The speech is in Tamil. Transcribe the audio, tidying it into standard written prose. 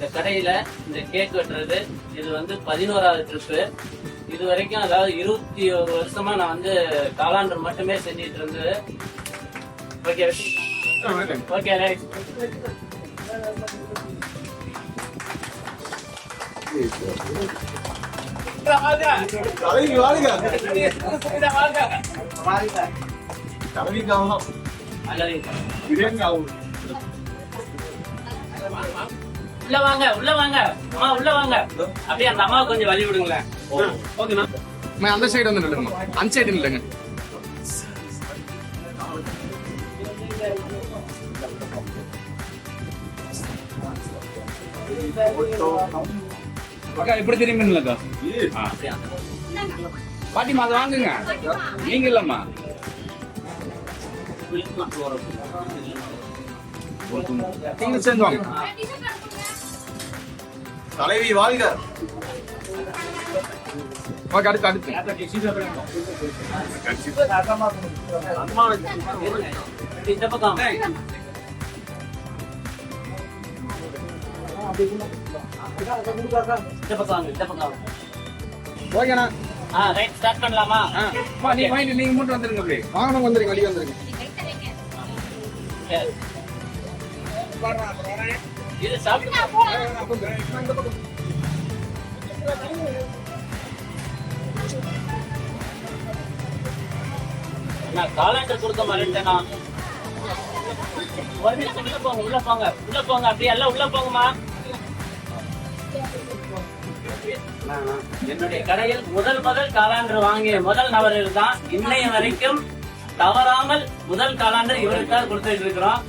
இந்த கடையில இந்த கேக் வெட்டுறது இது வந்து 11வது ட்ரிப்பு. இது வரைக்கும் அதாவது 21 வருஷமா நான் வந்து காலாண்டர் மட்டுமே செஞ்சிட்டு இருந்தது. Okay okay right. உள்ள வாங்க உள்ள வாங்க அம்மா உள்ள வாங்க. அப்படியே அந்த அம்மாவை கொஞ்சம் வழி விடுங்களேன். ஓகேண்ணா அந்த சைடு வந்து நில்லுங்க, அந்த சைடு நில்லுங்க. அக்கா இப்படி திரும்பி நில்லுங்க. பாட்டிமா அதை வாங்குங்க. நீங்க இல்லம்மா நீங்க சேர்ந்து வாங்க. தலைவி வாழ்க. அடுத்து அடுத்து இந்த பக்கம் இந்த பக்கம் இந்த பக்கம். ஓகேண்ணா. ரைட் ஸ்டார்ட் பண்ணலாமா? நீங்க வாங்கிட்டு நீங்க மட்டும் வந்துருங்க. அப்படியே வாங்கணும், வந்துருங்க, வெளியே வந்துருங்க. இது சாப்பிட்டு நான் காலாண்டர் கொடுக்க மாட்டேன்னா உள்ள போங்க உள்ள போங்க உள்ள போங்க. அப்படியே எல்லாம் உள்ள போங்கம்மா. என்னுடைய கடையில் முதல் காலாண்டர் வாங்கிய முதல் நபர்கள் தான் இன்னைய வரைக்கும் தவறாமல் முதல் காலாண்டர் இவருக்காக கொடுத்துட்டு இருக்கிறோம்.